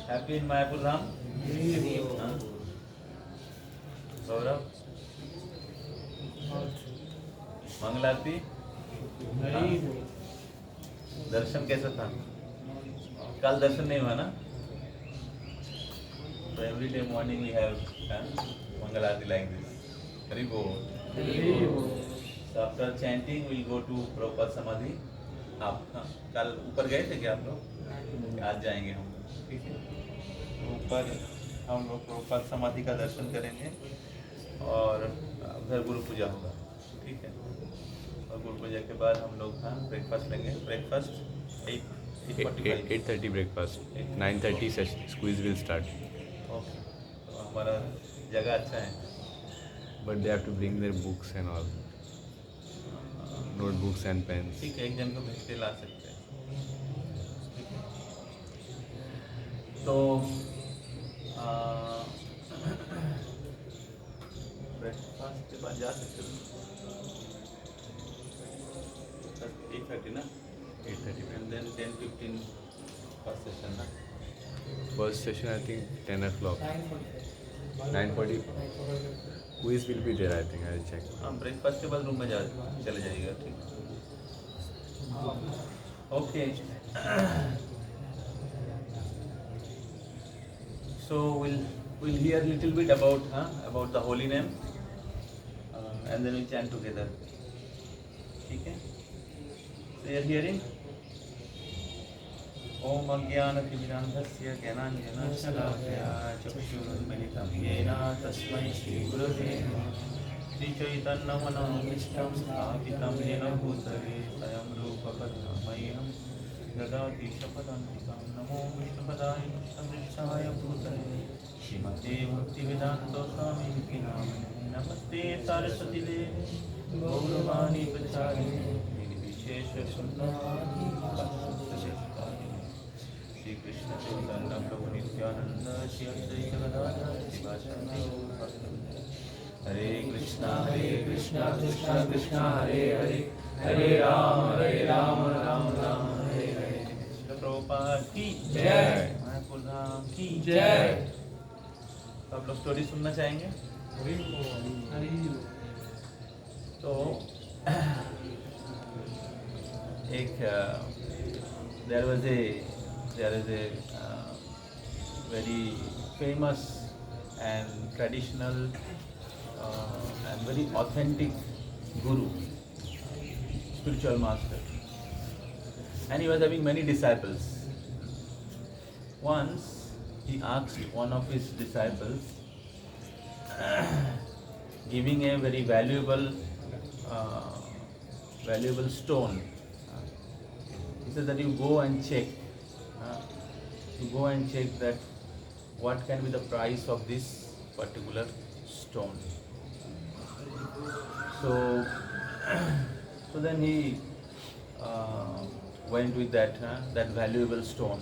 Happy in Mayapur Dham? हाँ? गौरव मंगलाती हाँ? दर्शन कैसा था? कल दर्शन नहीं हुआ ना? So every day morning we have Mangalati like this. Very good. So after chanting we'll go to Prabhupada Samadhi. आप कल ऊपर गए थे क्या आप लोग? आज जाएंगे हम, ठीक है? तो ऊपर हम लोग प्रभुपाद समाधि का दर्शन करेंगे और उधर गुरु पूजा होगा, ठीक है? और गुरु पूजा के बाद हम लोग ब्रेकफास्ट लेंगे। Breakfast 8:30 breakfast. 9:30 squeeze will start. Okay, तो हमारा जगह अच्छा है, But they have to bring their books and all, notebooks and pens. ठीक है? एक जन को भेज के ला सकते हैं, ठीक है? तो ब्रेकफास्ट के बाद जा सकते हो 8:30 ना, 8:30. and then 10:15 फर्स्ट सेशन ना। First session I think 10 o'clock. 9:40. Quiz will be there I think. I'll check. हाँ, ब्रेकफास्ट के बाद रूम में चले जाइएगा, ठीक? Okay, so we'll hear little bit about the holy name and then we chant together, ठीक है? So you're hearing? ओम अज्ञानतिमिरान्धस्य ज्ञानाञ्जनशलाकया चक्षुरुन्मिलितं येन तस्मै श्रीगुरवे नमः। श्रीचैतन्यमनोभीष्टं स्थापितं येन भूतले स्वयं रूपकथमह्यं ददाति शपथान्तिकं। नमो विष्णुपदाय कृष्णवृक्षाय भूतले श्रीमते भक्तिवेदान्त स्वामिनिति नामिने। नमस्ते सरस्वती देवे गौरवाणी प्रचारिणे निर्विशेषशून्यवादी श्री कृष्ण चैतन्य प्रभु नित्यानंद श्री अद्वैत गदाधर शिवाचार्य हरे कृष्णा कृष्णा कृष्णा हरे हरे हरे राम राम राम हरे हरे। श्रील प्रभुपाद की जय, मायापुर धाम की जय। तो आप लोग स्टोरी सुनना चाहेंगे? तो एक there is a very famous and traditional and very authentic guru, spiritual master, and he was having many disciples. Once he asked one of his disciples, giving a very valuable stone. He said that you go and check that what can be the price of this particular stone. So then he went with that valuable stone.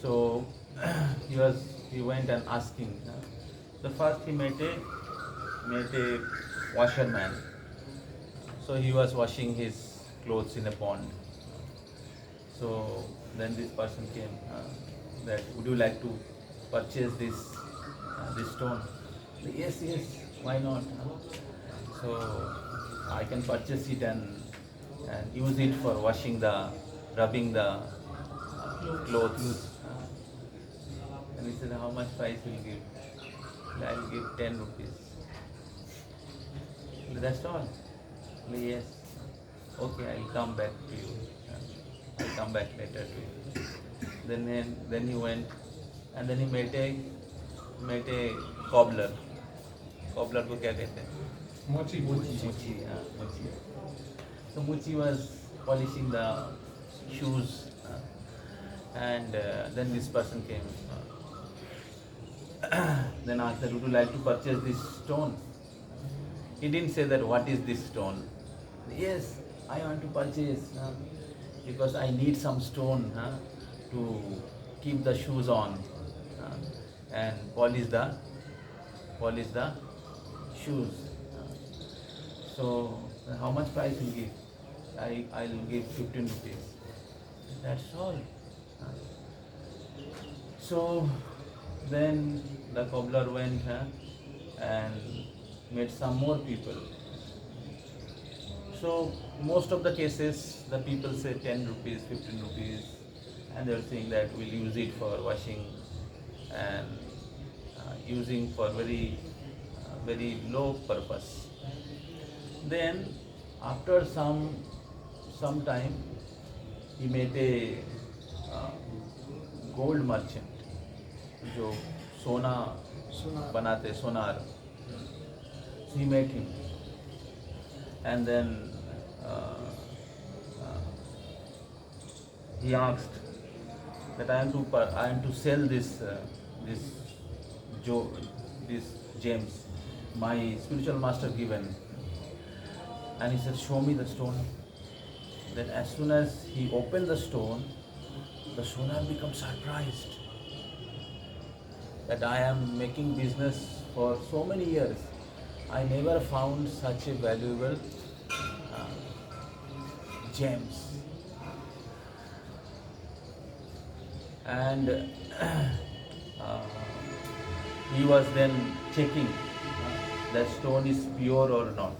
So he went and asking. The first he met a washerman. So he was washing his clothes in a pond. So then this person came that would you like to purchase this stone? Yes, why not? So I can purchase it and use it for rubbing the clothes. And he said, how much price will you give? I will give 10 rupees. That's all? Yes. Okay, I will come back to you. I'll come back later to you. Then he went and then he met a cobbler. Cobbler को क्या कहते हैं? Mochi. Mochi. So Mochi was polishing the shoes, and then this person came. Then asked that, would you like to purchase this stone? He didn't say that what is this stone. Yes, I want to purchase because I need some stone to keep the shoes on and polish the shoes. So how much price will you give? I'll give 15 rupees. That's all. So then the cobbler went and met some more people. So most of the cases, the people say 10 rupees, 15 rupees, and they're saying that we'll use it for washing and using for very low purpose. Then after some time, he met a gold merchant, जो सोना बनाते सोनार. So he met him, and then he asked that I am to sell this these gems my spiritual master given. And he said, show me the stone. Then as soon as he opened the stone, the sonar became surprised that I am making business for so many years. I never found such a valuable gems. And he was then checking that stone is pure or not.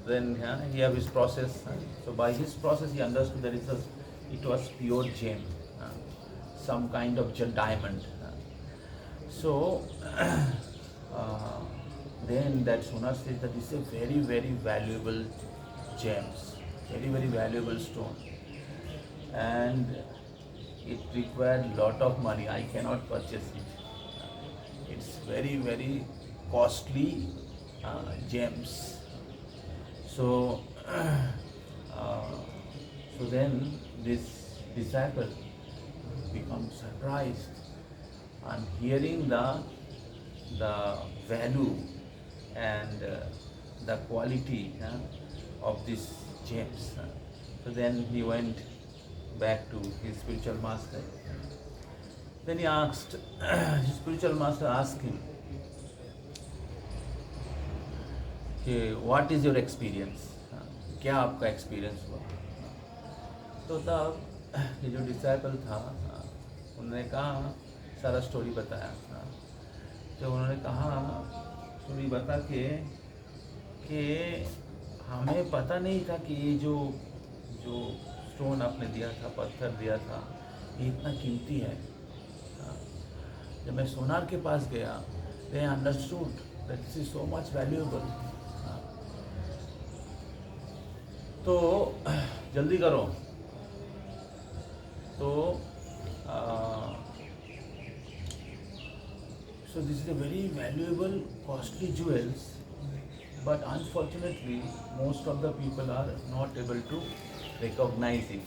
Then he have his process. So by his process, he understood that it was pure gem, some kind of diamond. So then that sonar says that this is a very valuable gems, very valuable stone, and it required lot of money. I cannot purchase it. It's very costly gems. So so then this disciple becomes surprised on hearing the value and the quality of these gems. So then he went back to his spiritual master. Then he asked, his spiritual master asked him, कि what is your experience? क्या आपका experience हुआ? तो तब ये जो disciple था, उन्होंने कहा सारा story बताया. तो उन्होंने कहा story बता के कि हमें पता नहीं था कि ये जो stone आपने दिया था, पत्थर दिया था, ये इतना कीमती है. जब मैं सोनार के पास गया, they understood that this is so much valuable. तो जल्दी करो. तो so this is a very valuable, costly jewels, but unfortunately most of the people are not able to recognize it.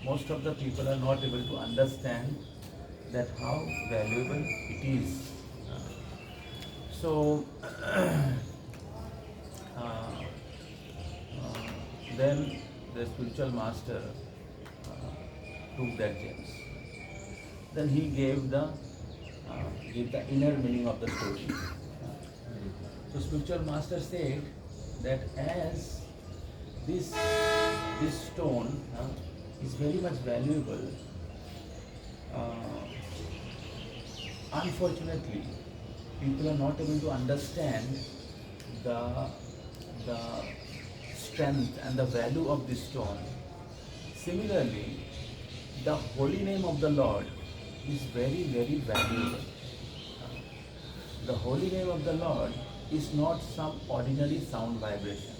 Most of the people are not able to understand that how valuable it is. So then the spiritual master took that gems. Then he gave the inner meaning of the story. So spiritual master said that as this stone is very much valuable, unfortunately people are not able to understand the strength and the value of this stone. Similarly, the holy name of the Lord is very valuable. The holy name of the Lord is not some ordinary sound vibration.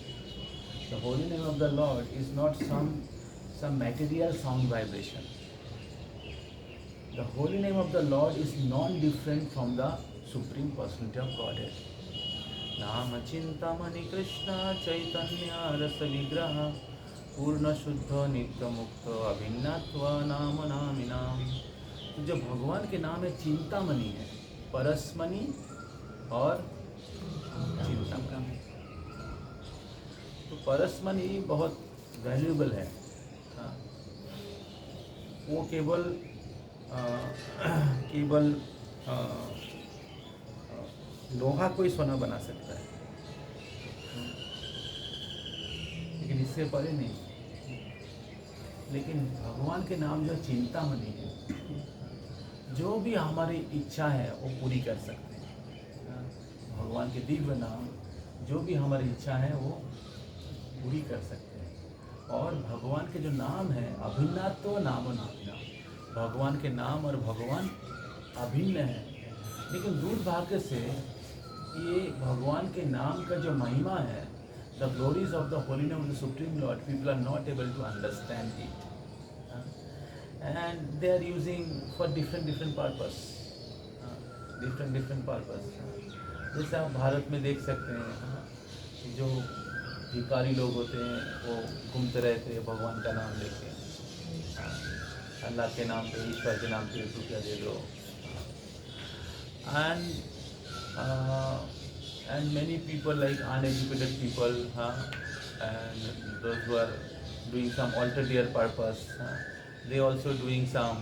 The holy name of the Lord is not some material sound vibration. The holy name of the Lord is non-different from the Supreme Personality of Godhead. Nama Chintamani Krishna Chaitanya Rasa Vigraha Purna Shuddha Nitya Mukta Abhinnatva Nama Naminam. तो जब भगवान के नाम है चिंतामणि है, परसमणि और चिंतामणि. तो परसमणि बहुत वैल्यूएबल है. वो केवल लोहा कोई सोना बना सकता है, लेकिन इससे परे नहीं. लेकिन भगवान के नाम जो चिंतामणि है, जो भी हमारी इच्छा है वो पूरी कर सकते हैं। हाँ, भगवान के दिव्य नाम जो भी हमारी इच्छा है वो पूरी कर सकते हैं। और भगवान के जो नाम है अभिन्नात्व नामो नाम, भगवान के नाम और भगवान अभिन्न है। लेकिन दुर्भाग्य से ये भगवान के नाम का जो महिमा है, the glories of the holy name of the supreme lord, people are not able to understand it and they are using for different purpose, different purpose। जैसे आप भारत में देख सकते हैं जो भिखारी लोग होते हैं वो घूमते रहते हैं भगवान का नाम लेके, अल्लाह के नाम पे, ईश्वर के नाम पे रुपया दे दो। And many people like uneducated people, and those who are doing some ulterior purpose, they also doing some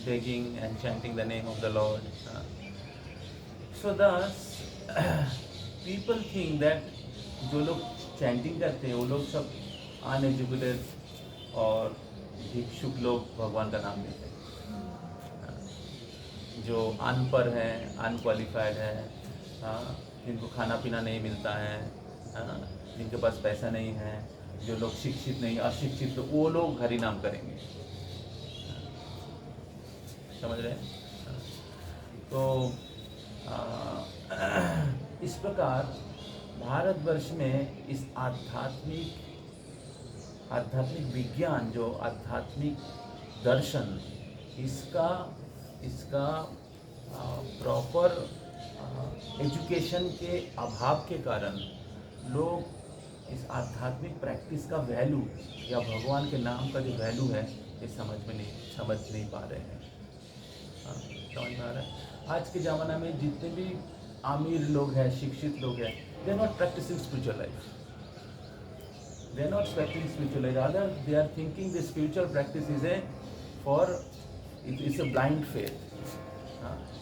begging and chanting the name of the Lord। So thus people think that जो लोग chanting करते हैं वो लोग सब uneducated और भिक्षुक लोग भगवान का नाम लेते हैं। जो अनपढ़ हैं, अनक्वालिफाइड है, जिनको खाना पीना नहीं मिलता है, जिनके पास पैसा नहीं है, जो लोग शिक्षित नहीं, अशिक्षित, तो वो लोग हरि नाम करेंगे। समझ रहे हैं? तो इस प्रकार भारतवर्ष में इस आध्यात्मिक विज्ञान, जो आध्यात्मिक दर्शन, इसका प्रॉपर एजुकेशन के अभाव के कारण लोग इस आध्यात्मिक प्रैक्टिस का वैल्यू या भगवान के नाम का जो वैल्यू है ये समझ नहीं पा रहे हैं। समझ में आ रहा है? आज के ज़माना में जितने भी अमीर लोग हैं, शिक्षित लोग हैं, they are not practising spiritual life, they are not practising spiritual life, rather they are thinking the spiritual practice is a blind faith.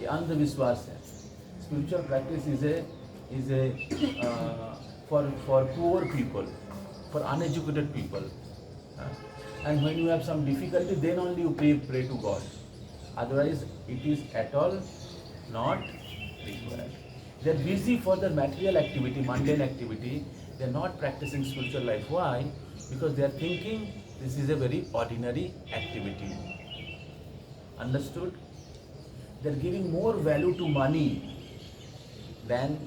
ये अंधविश्वास है। Spiritual practice is a for poor people, for uneducated people, and when you have some difficulty, then only you pray to God. Otherwise, it is at all not required. They are busy for the material activity, mundane activity. They are not practicing spiritual life. Why? Because they are thinking this is a very ordinary activity. Understood? They are giving more value to money than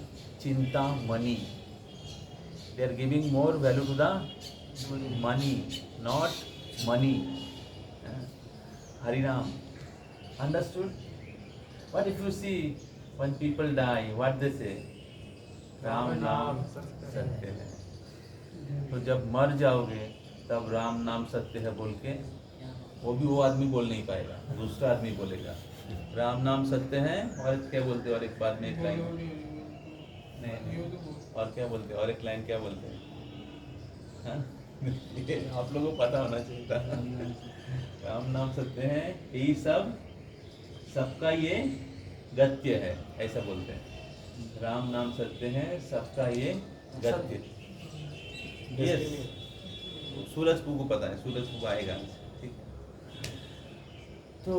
chinta money. They are giving more value to the money, not money. Harinam. Understood? What if you see when people die, what they say? Ram नाम सत्य है। तो जब मर जाओगे तब राम नाम सत्य है बोल के, वो आदमी बोल नहीं पाएगा, दूसरा आदमी बोलेगा राम नाम सत्य है। और क्या बोलते हैं? और एक बाद में एक लाइन नहीं, और क्या बोलते हैं? और एक लाइन क्या बोलते हैं? ये आप लोगों को पता होना चाहिए था। राम नाम सत्य है, यही सबका ये गत्य है, ऐसा बोलते हैं। राम नाम सत्य है, सबका ये गत्य। यस, सूरजपू को पता है, सूरजपू आएगा। ठीक है, तो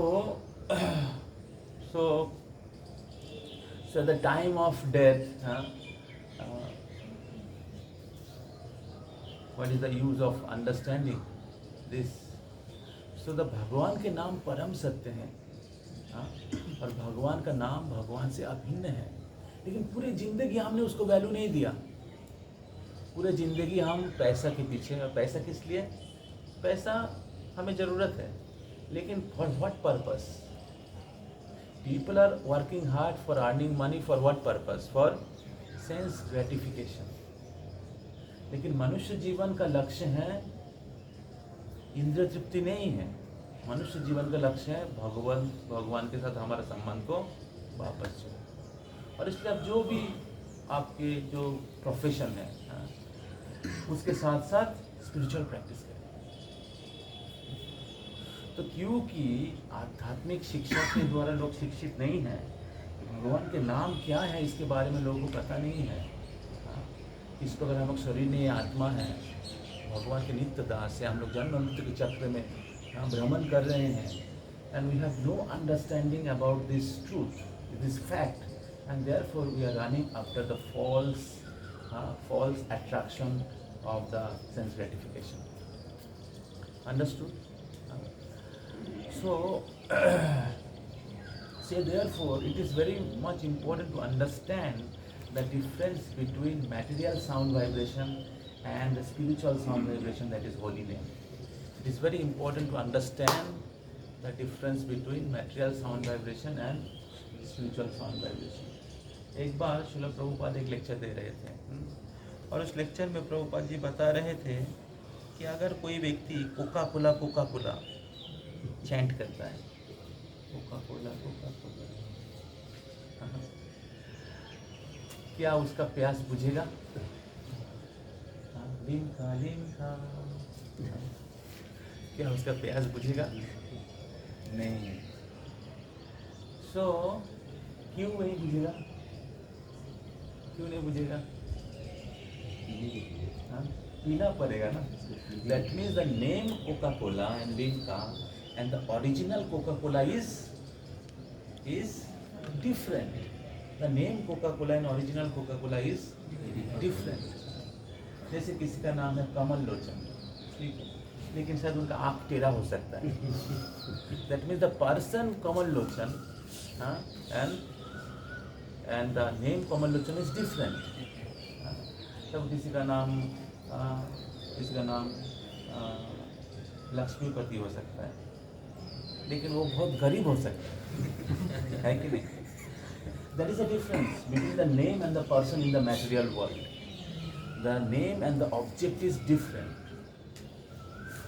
so the time of death, what is the use of understanding this? So the भगवान के नाम परम सत्य है, और भगवान का नाम भगवान से अभिन्न है। लेकिन पूरी जिंदगी हमने उसको वैल्यू नहीं दिया। पूरे जिंदगी हम पैसा के पीछे, और पैसा किस लिए? पैसा हमें ज़रूरत है, लेकिन for what purpose? People are working hard for earning money for what purpose? For sense gratification। लेकिन मनुष्य जीवन का लक्ष्य है इंद्रिय तृप्ति नहीं है। मनुष्य जीवन का लक्ष्य है भगवान के साथ हमारा संबंध को वापस जोड़ो। और इसलिए अब जो भी आपके जो प्रोफेशन है, उसके साथ साथ स्पिरिचुअल प्रैक्टिस करें। तो क्योंकि आध्यात्मिक शिक्षा के द्वारा लोग शिक्षित नहीं हैं, भगवान के नाम क्या है इसके बारे में लोगों को पता नहीं है। इस प्रकार हम लोग शरीर नहीं, आत्मा है, भगवान के नित्य दास है। हम लोग जन्म मृत्यु के चक्र में भ्रमण कर रहे हैं, and we have no understanding about this truth, this fact, and therefore we are running after the false attraction of the sense gratification. Understood? So, say therefore, it is very much important to understand the difference between material sound vibration and the spiritual sound vibration, that is holy name. It is very important to understand the difference between material sound vibration and spiritual sound vibration. एक बार श्रील प्रभुपाद एक lecture दे रहे थे, और उस lecture में प्रभुपाद जी बता रहे थे कि अगर कोई व्यक्ति कोका कोला चैंट करता है, कोका कोला, क्या उसका प्यास बुझेगा? लिम्का, क्या उसका प्यास बुझेगा? नहीं। क्यों नहीं बुझेगा? क्यों नहीं बुझेगा? पीना पड़ेगा ना। That means the name Coca-Cola and Limca and the original Coca-Cola is different. The name Coca-Cola and original Coca-Cola is different. जैसे किसी का नाम है कमल लोचन, ठीक है, लेकिन शायद उनका आँख टेढ़ा हो सकता है. That means the person Kamal Lochan and the name Kamal Lochan is different. तब किसी का नाम लक्ष्मीपति हो सकता है, लेकिन वो बहुत गरीब हो सकता है कि नहीं? There is a difference between the name and the person in the material world. The name and the object is different.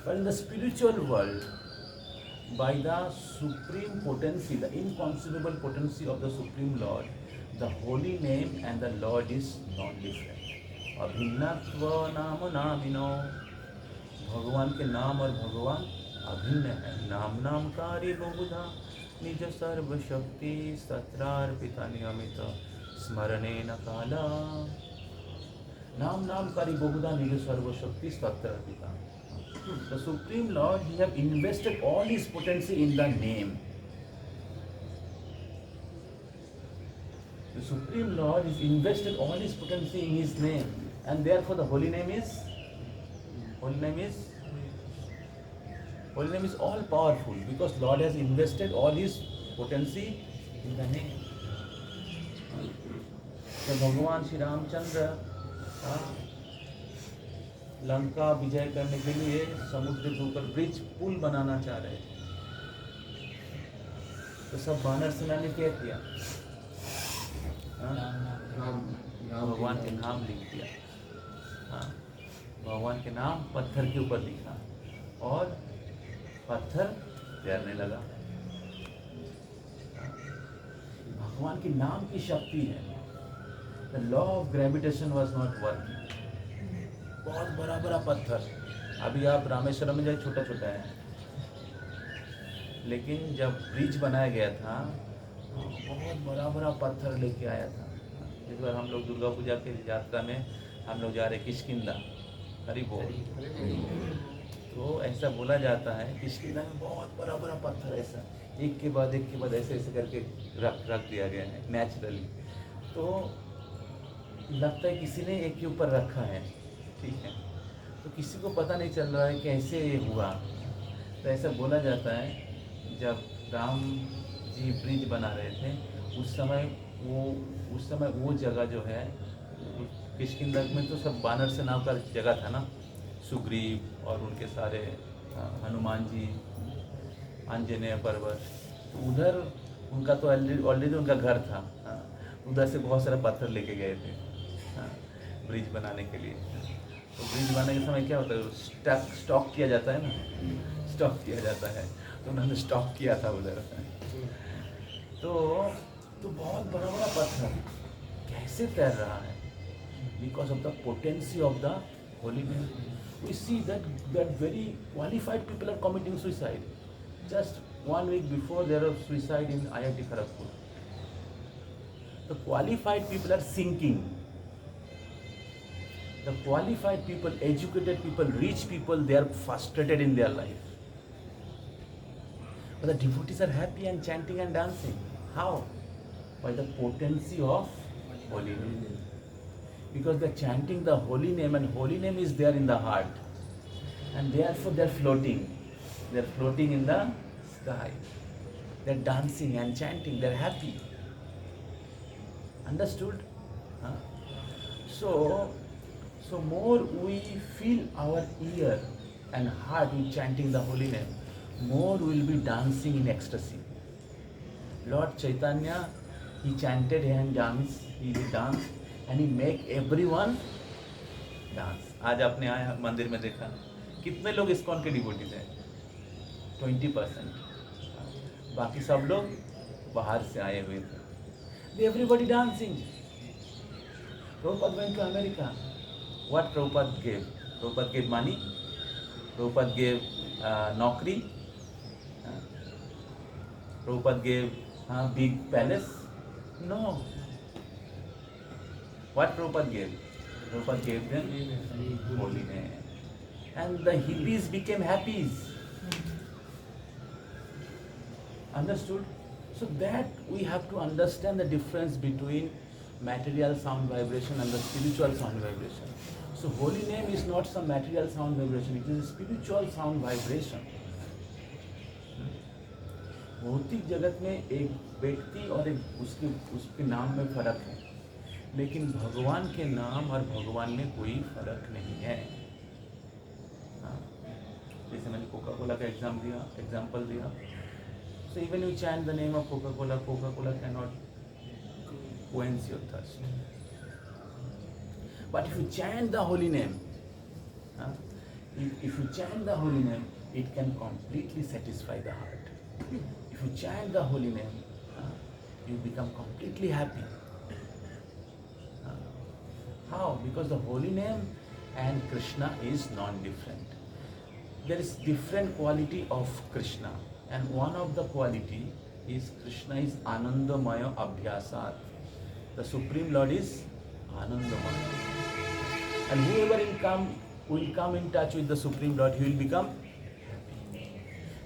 But in the spiritual world, by the supreme potency, the inconceivable potency of the Supreme Lord, the holy name and the Lord is non-different. अभिन्नत्व नाम नामिनो, भगवान के नाम और भगवान अभिन्न है. नाम नामकारी बहुधा निज सर्वशक्ति सत्रार्पिता नियमित स्मरणे न काला. नाम नामकारी बहुधा निज सर्वशक्ति सत्रार्पिता. The Supreme Lord, He have invested all His potency in the name. The Supreme Lord has invested all His potency in His name, and therefore the holy name is all powerful, because Lord has invested all His potency in the name. जब भगवान श्री रामचंद्र लंका विजय करने के लिए समुद्र के ऊपर bridge पुल बनाना चाह रहे थे, तो सब वानर सेना ने क्या किया? भगवान के नाम लिख दिया. भगवान के नाम पत्थर के ऊपर लिखा और पत्थर तैरने लगा. भगवान के नाम की शक्ति है. The law of gravitation was not working. बहुत बड़ा बड़ा पत्थर, अभी आप रामेश्वरम में जाए छोटा छोटा है, लेकिन जब ब्रिज बनाया गया था बहुत बड़ा बड़ा पत्थर लेके आया था. इस बार हम लोग दुर्गा पूजा के यात्रा में हम लोग जा रहे किष्किंधा, हरि बोल. तो ऐसा बोला जाता है किष्किंधा में बहुत बड़ा बड़ा पत्थर ऐसा एक के बाद ऐसे ऐसे करके रख दिया गया है नेचुरली. तो लगता है किसी ने एक के ऊपर रखा है, ठीक है, तो किसी को पता नहीं चल रहा है कैसे ये हुआ. तो ऐसा बोला जाता है जब राम जी ब्रिज बना रहे थे उस समय वो जगह जो है किष्किंधा में, तो सब वानर सेना का जगह था ना, सुग्रीव और उनके सारे हनुमान जी, आंजनेय पर्वत, तो उधर उनका तो ऑलरेडी उनका घर था. उधर से बहुत सारे पत्थर लेके गए थे ब्रिज बनाने के लिए. तो ब्रिज बनाने के समय क्या होता है, स्टॉक किया जाता है ना, स्टॉक किया जाता है, तो उन्होंने स्टॉक किया था उधर. तो बहुत बड़ा बड़ा पत्थर कैसे तैर रहा है? Because of the potency of the holy name. We see that very qualified people are committing suicide. Just 1 week before there was suicide in IIT Kharagpur. The qualified people are sinking. The qualified people, educated people, rich people, they are frustrated in their life. But the devotees are happy and chanting and dancing. How? By the potency of holy name. Because they're chanting the holy name, and holy name is there in the heart. And therefore they're floating. They're floating in the sky. They're dancing and chanting. They're happy. Understood? Huh? So more we fill our ear and heart with chanting the holy name, more we'll be dancing in ecstasy. Lord Chaitanya, he chanted and danced, he danced and he make everyone dance. आज आपने आया मंदिर में देखा कितने लोग ISKCON के devotees हैं? 20%. बाकी सब लोग बाहर से आए हुए थे. Everybody dancing. Prabhupada went to America. What Prabhupada gave? Prabhupada gave money. Prabhupada gave naukri. Prabhupada gave big palace. No. What Prabhupada gave? Prabhupada gave them holy name. And the hippies became happies. Understood? So that we have to understand the difference between material sound vibration and the spiritual sound vibration. So holy name is not some material sound vibration, it is a spiritual sound vibration. भौतिक जगत में एक व्यक्ति और एक उसके नाम में फर्क है, लेकिन भगवान के नाम और भगवान में कोई फर्क नहीं है. जैसे मैंने कोका कोला का एग्जाम्पल दिया. So even you chant the name of Coca-Cola, Coca-Cola cannot quench your thirst. But if you chant the holy name, if you chant the holy name, it can completely satisfy the heart. If you chant the holy name, you become completely happy. How? Because the holy name and Krishna is non-different. There is different quality of Krishna. And one of the quality is Krishna is Anandamaya Abhyasat. The Supreme Lord is Anandamaya. And whoever will come in touch with the Supreme Lord, he will become happy.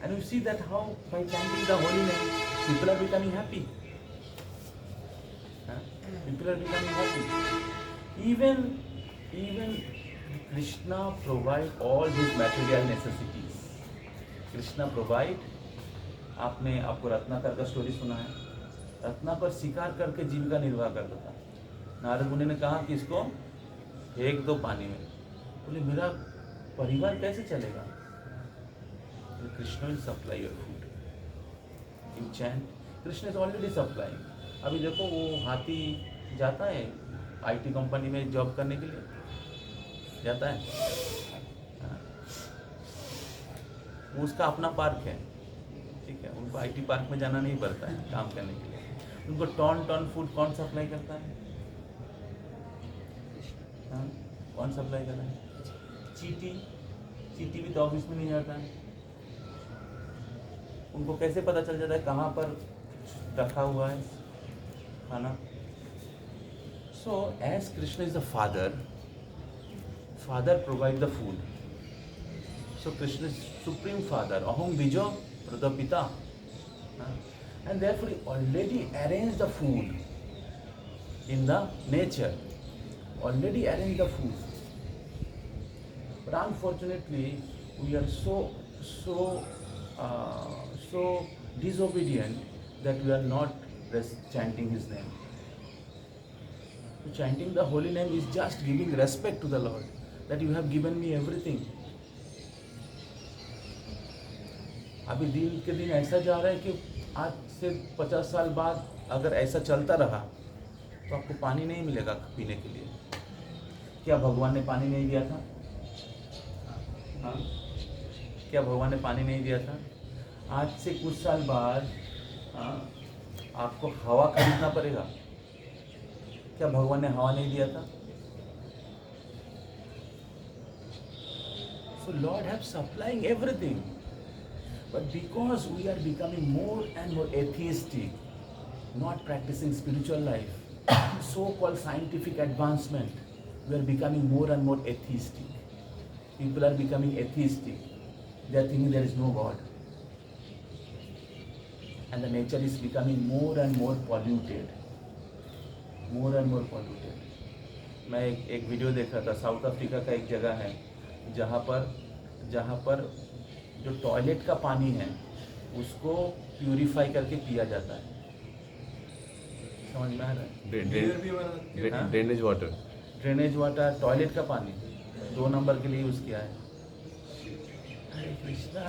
And you see that how by chanting the holy name, people are becoming happy. People are becoming happy. Even Krishna provide all his material necessities. Krishna provide. आपको रत्नाकर का story सुना है. रत्नाकर शिकार करके जीविका निर्वाह करता था. नारद मुनि ने कहा कि इसको फेंक दो पानी में. बोले मेरा परिवार कैसे चलेगा? Krishna will supply your food. You chant, Krishna is already supplying. अभी देखो वो हाथी जाता है आईटी कंपनी में जॉब करने के लिए, जाता है. वो उसका अपना पार्क है, ठीक है. उनको आईटी पार्क में जाना नहीं पड़ता है काम करने के लिए. उनको टन फूड कौन सप्लाई करता है? कौन सप्लाई कर रहा है? चीटी भी तो ऑफिस में नहीं जाता है. उनको कैसे पता चल जाता है कहाँ पर रखा हुआ है खाना? So as Krishna is the father provide the food. So Krishna is supreme father. अहम बीजो Pradapita. And therefore he already arranged the food in the nature. Already arranged the food. But unfortunately, we are so disobedient that we are not chanting his name. So chanting the holy name is just giving respect to the Lord, that you have given me everything. अभी दिन के दिन ऐसा जा रहा है कि आज से 50 साल बाद अगर ऐसा चलता रहा तो आपको पानी नहीं मिलेगा पीने के लिए. क्या भगवान ने पानी नहीं दिया था? हाँ, क्या भगवान ने पानी नहीं दिया था? आज से कुछ साल बाद आपको हवा खरीदना पड़ेगा. क्या भगवान ने हवा नहीं दिया था? So Lord have supplying everything. But because we are becoming more and more atheistic, not practicing spiritual life, so-called scientific advancement, we are becoming more and more atheistic. People are becoming atheistic. They are thinking there is no God. and the nature is becoming more and more polluted, more and more polluted. मैं एक video देख रहा था, south Africa का एक जगह है जहाँ पर जो टॉयलेट का पानी है उसको प्यूरिफाई करके पिया जाता है। समझ में आ रहा है? Drainage water, drainage water, toilet का पानी 2 नंबर के लिए यूज़ किया है। हरे कृष्णा,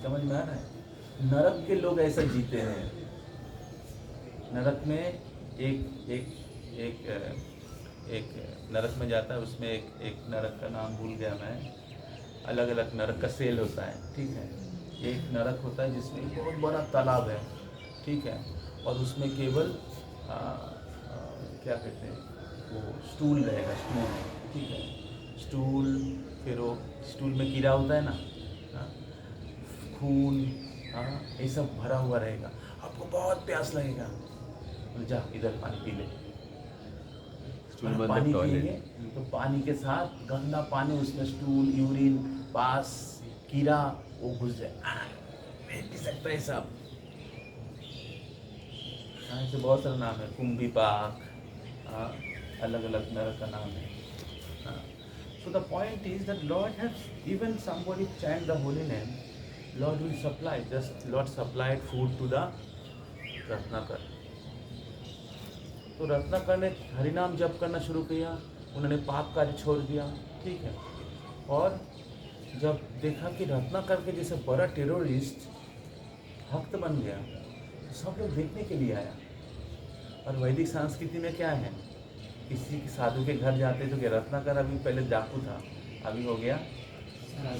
समझ में आ रहा है? नरक के लोग ऐसा जीते हैं। नरक में एक नरक में जाता है, उसमें एक नरक का नाम भूल गया मैं, अलग अलग नरक का सेल होता है, ठीक है। एक नरक होता है जिसमें एक बहुत बड़ा तालाब है, ठीक है, और उसमें केवल क्या कहते हैं वो स्टूल रहेगा, स्टूल, ठीक है, स्टूल, फिर वो स्टूल में कीड़ा होता है ना, खून, ये सब भरा हुआ रहेगा। आपको बहुत प्यास लगेगा, जा इधर पानी पी ले। पानी पिएंगे तो पानी के साथ गंदा पानी, उसमें स्टूल, यूरिन, पास, कीड़ा वो घुस जाए, नहीं पी सकता है सब। ऐसे बहुत सारा नाम है, कुंभी पाक, अलग अलग नरक का नाम है। So the point is that Lord has, even somebody chant the holy name, Lord will supply, just Lord supplied food to the Ratnakar. तो रत्नाकर ने हरिनाम जप करना शुरू किया, उन्होंने पाप कार्य छोड़ दिया, ठीक है। और जब देखा कि रत्नाकर के जैसे बड़ा टेररिस्ट भक्त बन गया, तो सब लोग देखने के लिए आया। और वैदिक संस्कृति में क्या है, किसी साधु के घर जाते तो क्या, रत्नाकर अभी पहले डाकू था, अभी हो गया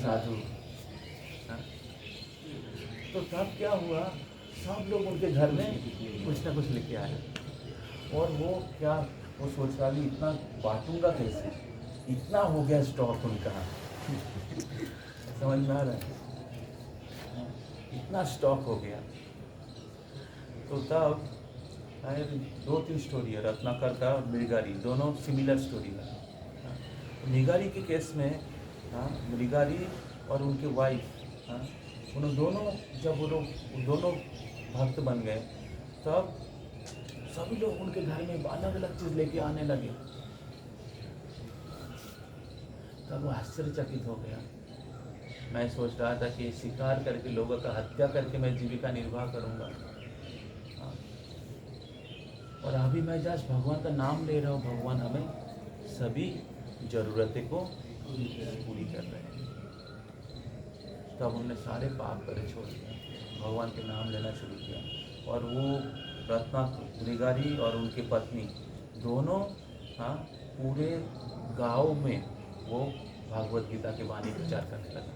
साधु। तो तब क्या हुआ, सब लोग उनके घर में कुछ ना कुछ लेके आए। और वो सोच रहा भी इतना बांटूंगा कैसे, इतना हो गया स्टॉक उनका। समझ में आ रहा है? इतना स्टॉक हो गया। तो तब 2-3 स्टोरी है, रत्नाकर का और मृगारी, दोनों सिमिलर स्टोरी है। मृगारी के केस में मृगारी और उनके वाइफ, उन दोनों, जब वो दोनों भक्त बन गए, तब सभी लोग उनके घर में अलग अलग चीज़ लेके आने लगे। तब वो आश्चर्यचकित हो गया। मैं सोच रहा था कि शिकार करके, लोगों का हत्या करके मैं जीविका निर्वाह करूंगा, और अभी मैं जस्ट भगवान का नाम ले रहा हूँ, भगवान हमें सभी ज़रूरतें को पूरी कर रहे हैं। तब हमने सारे पाप करे छोड़ दिया, भगवान के नाम लेना शुरू किया। और वो मृगारी और उनकी पत्नी दोनों पूरे गांव में वो भागवत गीता के वाणी प्रचार करने लगे।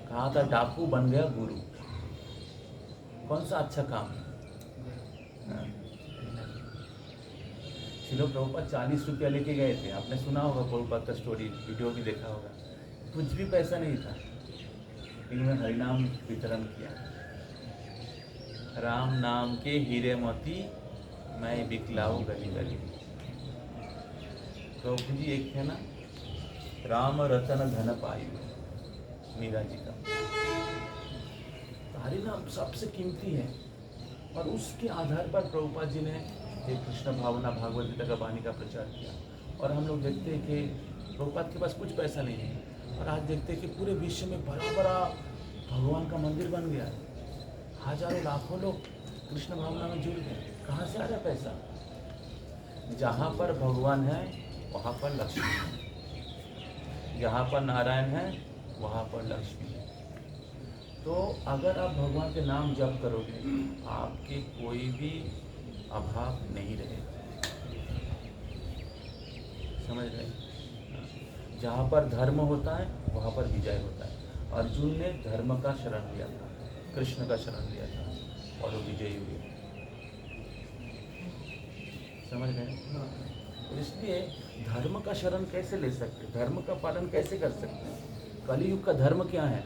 कहा था डाकू बन गया गुरु। कौन सा अच्छा काम है? श्रील प्रभुपाद 40 रुपया लेके गए थे, आपने सुना होगा प्रभुपाद का स्टोरी, वीडियो भी देखा होगा। कुछ भी पैसा नहीं था, लेकिन मैं हरिनाम वितरण किया। राम नाम के हीरे मोती मैं बिकलाऊं गली गली। प्रभु जी एक है ना, राम रतन धन पायु, मीरा जी का। तो हरिनाम सबसे कीमती है, और उसके आधार पर प्रभुपाद जी ने एक कृष्ण भावना भागवत गीता का वाणी का प्रचार किया। और हम लोग देखते हैं कि प्रभुपाद के पास कुछ पैसा नहीं है, और आज देखते हैं कि पूरे विश्व में बड़ा बड़ा भगवान का मंदिर बन गया है। हजारों लाखों लोग कृष्ण भावना में जुड़ गए। कहाँ से आ रहा पैसा? जहाँ पर भगवान है वहाँ पर लक्ष्मी है, जहाँ पर नारायण है वहाँ पर लक्ष्मी है। तो अगर आप भगवान के नाम जप करोगे, आपके कोई भी अभाव नहीं रहेगा। समझ रहे? जहाँ पर धर्म होता है वहाँ पर विजय होता है। अर्जुन ने धर्म का शरण लिया था, कृष्ण का शरण लिया था, और वो विजयी हुए। समझ रहे? तो इसलिए धर्म का शरण कैसे ले सकते, धर्म का पालन कैसे कर सकते हैं? कलयुग का धर्म क्या है?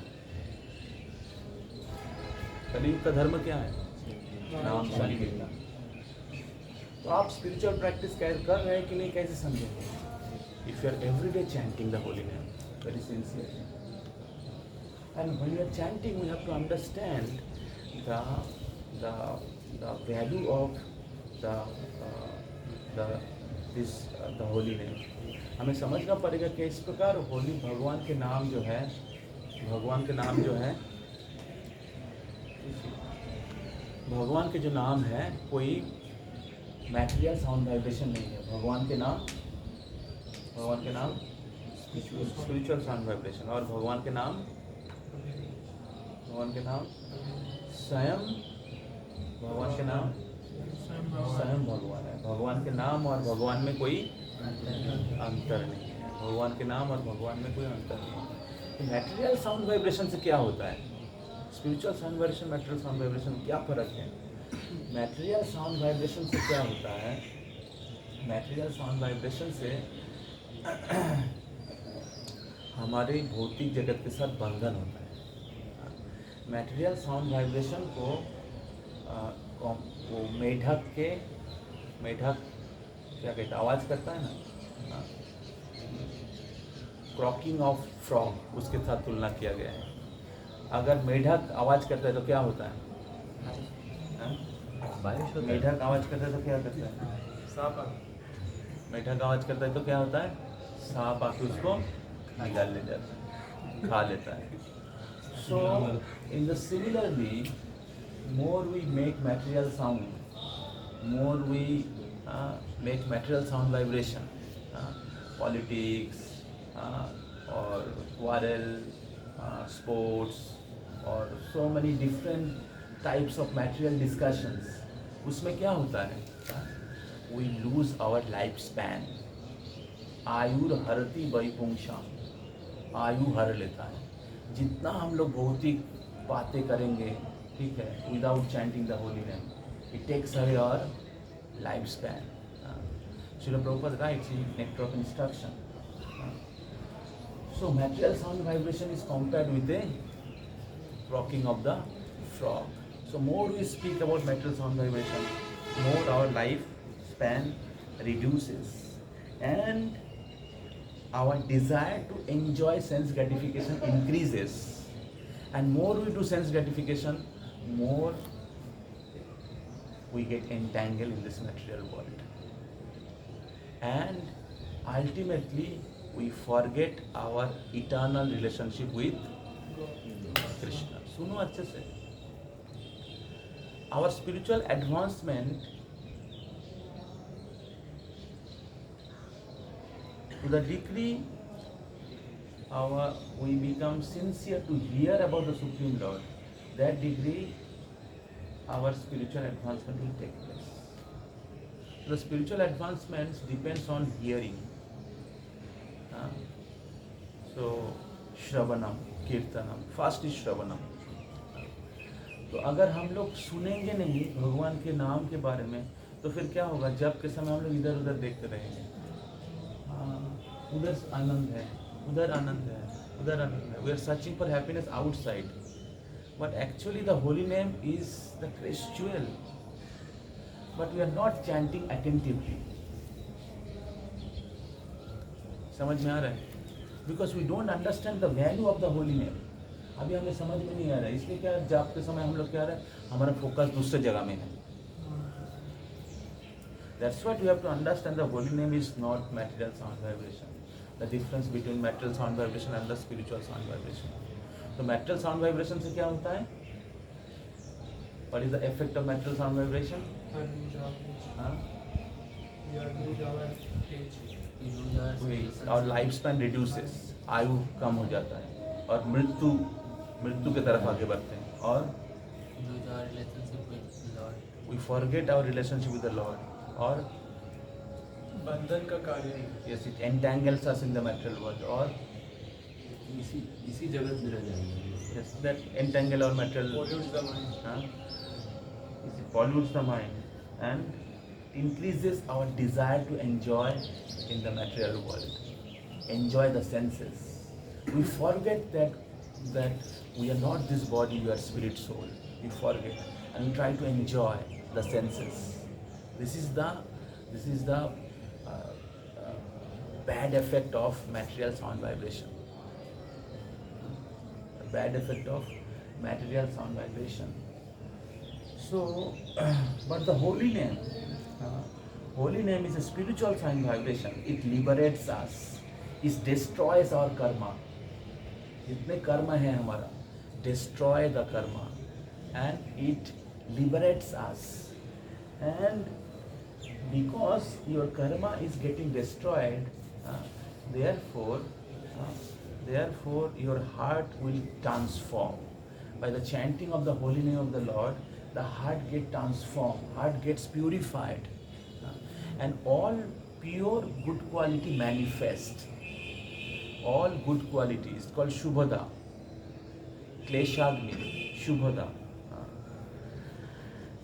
कलयुग का धर्म क्या है? नाम संकीर्तन। तो आप स्पिरिचुअल प्रैक्टिस कर रहे हैं कि नहीं, कैसे समझेंगे? If you are everyday chanting the holy name very sincerely, and when you are chanting, we have to understand the the the value of the the this the holy name. हमें समझना पड़ेगा कि इस प्रकार होली भगवान के नाम जो है, भगवान के नाम जो है, भगवान के जो नाम है कोई मैटेरियल साउंड वाइब्रेशन नहीं है. भगवान के नाम स्पिरिचुअल साउंड वाइब्रेशन. और भगवान के नाम स्वयं, भगवान के नाम स्वयं भगवान है. भगवान के नाम और भगवान में कोई अंतर नहीं है. भगवान के नाम और भगवान में कोई अंतर नहीं है. तो मैटेरियल साउंड वाइब्रेशन से क्या होता है? Spiritual sound vibration, material sound vibration क्या फ़र्क है? मैटेरियल साउंड वाइब्रेशन से क्या होता है? मैटेरियल साउंड वाइब्रेशन से हमारे भौतिक जगत के साथ बंधन होता है. मैटेरियल साउंड वाइब्रेशन को वो मेढक क्या कहते हैं, आवाज़ करता है ना, क्रॉकिंग ऑफ फ्रॉग, उसके साथ तुलना किया गया है. अगर मेढक आवाज़ करता है तो क्या होता है? मेढक आवाज़ करता है तो क्या करता है? मेढक आवाज़ करता है तो क्या होता है? सांप आके उसको निकाल ले जाता है, खा लेता है. So in the similarly, more we make material sound, more we make material sound vibration, politics or quarrel, sports, or so many different types of material discussions. उसमें क्या होता है? We lose our lifespan. आयुर हरति वैपुंसाम, आयु हर लेता है. जितना हम लोग भौतिक बातें करेंगे, ठीक है, without chanting the holy name, it takes away our life span. Srila Prabhupada writes in Nectar of Instruction. So material sound vibration is compared with the rocking of the frog. So more we speak about material sound vibration, more our life span reduces, and our desire to enjoy sense gratification increases. And more we do sense gratification, more we get entangled in this material world. And ultimately, we forget our eternal relationship with Krishna. सुनो अच्छे से. Our spiritual advancement, to the degree we become sincere to hear about the Supreme Lord, that degree our spiritual advancement will take place. The spiritual advancements depends on hearing. So श्रवणम, कीर्तनम, first is श्रवणम. तो अगर हम लोग सुनेंगे नहीं भगवान के नाम के बारे में, तो फिर क्या होगा? जब के समय हम लोग इधर उधर देखते रहेंगे. उधर आनंद है, उधर आनंद है, उधर आनंद है. We are searching for happiness outside, but actually the holy name is the crest jewel, but we are not chanting attentively. समझ में आ रहा है? Because we don't understand the value of the holy name. अभी हमें समझ में नहीं आ रहा है. इसलिए क्या जाप के समय हम लोग क्या रहे, हमारा फोकस दूसरे जगह में है. That's what you have to understand. The holy name is not material sound vibration. The difference between material sound vibration and the spiritual sound vibration. So material sound vibration से क्या होता है? What is the effect of material sound vibration? Our lifespan reduces. आयु कम हो जाता है और मृत्यु की तरफ आगे बढ़ते हैं. और we forget our relationship with the Lord. और बंधन का कार्य. Yes, it entangles us in the material world. और इसी जगत में रह जाएंगे. yes, that entangle our material. Pollutes the mind. It pollutes the mind and increases our desire to enjoy in the material world. Enjoy the senses. We forget that we are not this body, we are spirit soul. We forget and we try to enjoy the senses. This is the bad effect of material sound vibration. The bad effect of material sound vibration. So, but the holy name is a spiritual sign vibration. It liberates us. It destroys our karma. जितने कर्म है हमारा, destroy the karma, and it liberates us. And because your karma is getting destroyed, therefore your heart will transform. By the chanting of the holy name of the Lord, the heart gets transformed, heart gets purified, and all pure good quality manifest. All good qualities called Shubhada, Kleshagni, Shubhada.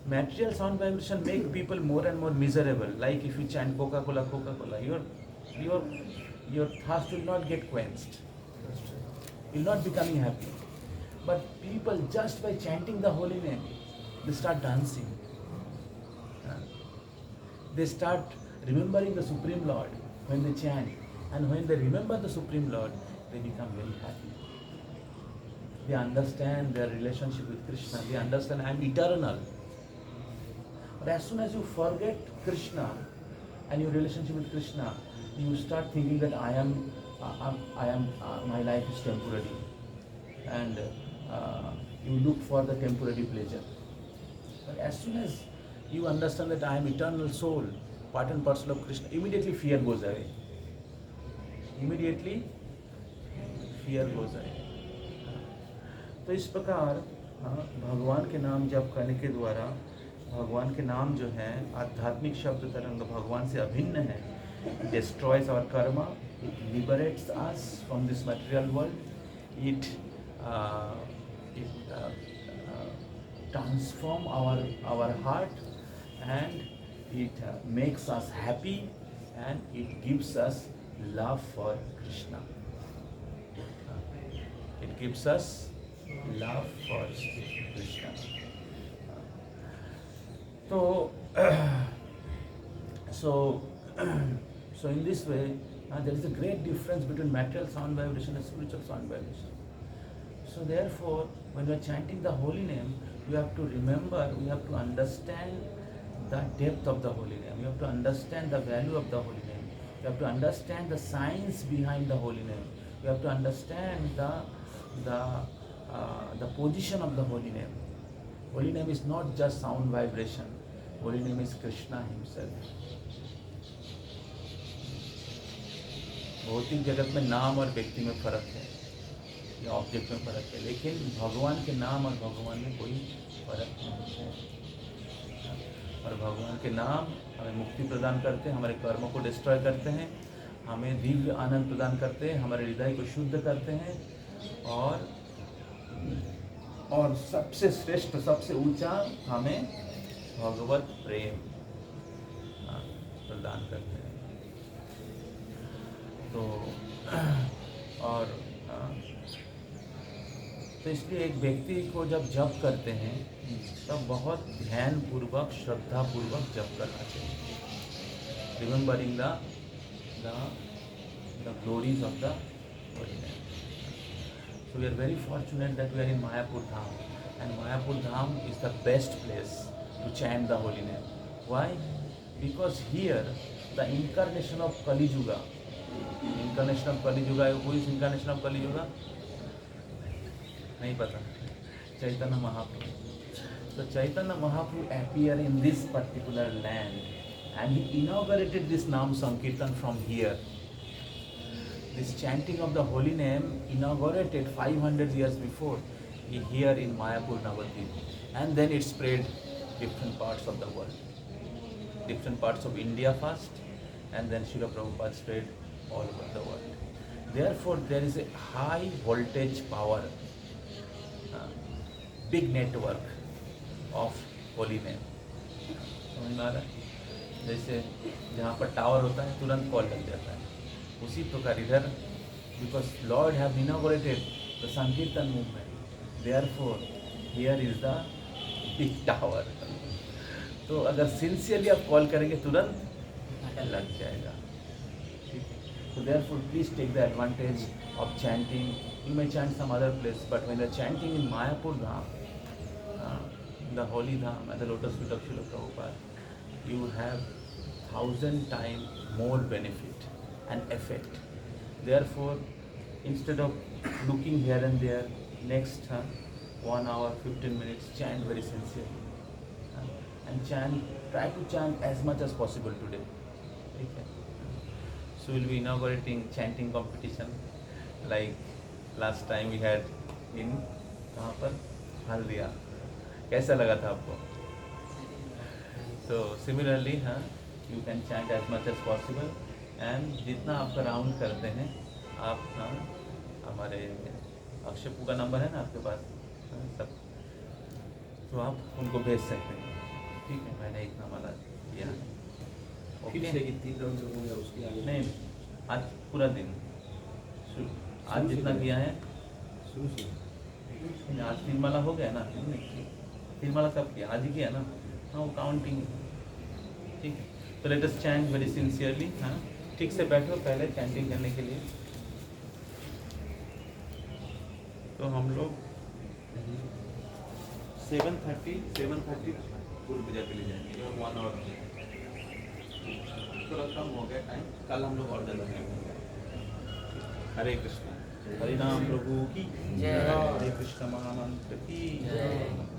Material sound vibration make people more and more miserable. Like if you chant Coca-Cola, Coca-Cola, your thirst will not get quenched. You'll not becoming happy. But people just by chanting the holy name, they start dancing. They start remembering the Supreme Lord when they chant. And when they remember the Supreme Lord, they become very happy. They understand their relationship with Krishna. They understand I am eternal. But as soon as you forget Krishna and your relationship with Krishna, you start thinking that my life is temporary, and you look for the temporary pleasure. But as soon as you understand that I am eternal soul, part and parcel of Krishna, immediately fear goes away. Immediately fear goes away. तो इस प्रकार भगवान के नाम जप करने के द्वारा, भगवान के नाम जो है आध्यात्मिक शब्द तरंग भगवान से अभिन्न है. Destroys our karma, it liberates us from this material world, it transforms our heart, and it makes us happy, and it gives us love for Krishna. It gives us love for Krishna. So in this way, there is a great difference between material sound vibration and spiritual sound vibration. So therefore, when we are chanting the holy name, we have to remember, we have to understand the depth of the holy name. We have to understand the value of the holy name. We have to understand the science behind the holy name. We have to understand the position of the holy name. Holy name is not just sound vibration. Holy name is Krishna himself. भौतिक जगत में नाम और व्यक्ति में फर्क है, या ऑब्जेक्ट में फर्क है, लेकिन भगवान के नाम और भगवान में कोई फर्क नहीं है. और भगवान के नाम हमें मुक्ति प्रदान करते हैं, हमारे कर्मों को डिस्ट्रॉय करते हैं, हमें दिव्य आनंद प्रदान करते हैं, हमारे हृदय को शुद्ध करते हैं, और सबसे श्रेष्ठ, सबसे ऊंचा हमें भगवत प्रेम प्रदान करते हैं. तो इसलिए एक व्यक्ति को जब जप करते हैं तब बहुत ध्यान पूर्वक, श्रद्धा पूर्वक जप करना चाहिए, remembering the glories of the holy name. So we are very fortunate that we are in Mayapur Dham, and Mayapur Dham is the best place to chant the holy name. Why? Because here the incarnation of Kali Yuga, who is incarnation of Kali Yuga? नहीं पता. Chaitanya Mahaprabhu. So Chaitanya Mahaprabhu appeared in this particular land, and he inaugurated this Nam Sankirtan from here. This chanting of the holy name inaugurated 500 years before here in Mayapur Navadvip, and then it spread different parts of the world, different parts of India first, and then Srila Prabhupada spread all over the world. Therefore, there is a high voltage power, big network of holy name. समझ में आ रहा है? जैसे जहाँ पर tower होता है तुरंत कॉल लग जाता है, उसी प्रकार इधर, because Lord have inaugurated the Sankirtan movement, therefore here is the big tower. तो अगर सिंसियरली आप कॉल करेंगे तुरंत लग जाएगा. So therefore, please take the advantage of chanting. You may chant some other place, but when you are chanting in Mayapur Dham, the holy dham at the lotus feet of Srila Prabhupada, you have 1,000 times more benefit and effect. Therefore, instead of looking here and there, next 1 hour, 15 minutes, chant very sincerely. And chant, try to chant as much as possible today. Okay. So we'll be inaugurating chanting competition like last time we had in कहाँ पर हल्दिया. कैसा लगा था आपको? So similarly you can chant as much as possible and जितना आप round करते हैं आप हमारे अक्षपू का नंबर है ना आपके पास सब, तो आप उनको भेज सकते हैं. ठीक है, मैंने इतना वाला किया. फिर से कि 3 राउंड हो गया उसके आगे नहीं, आज पूरा दिन आज जितना किया है शुरू से आज 3 माला हो गया ना. 3 माला कब किया? आज ही किया ना. हाँ, वो काउंटिंग. ठीक है, तो let us chant very sincerely. हाँ, ठीक से बैठो पहले चैंटिंग करने के लिए. तो हम लोग 7:30 पूर्व पूजा के लिए जाएंगे. 1 आवर थोड़ा कम हो गया टाइम. कल हम लोग और ज़्यादा जाएंगे. हरे कृष्ण. हरि नाम प्रभु की जय. हरे कृष्ण महामंत्र की जय.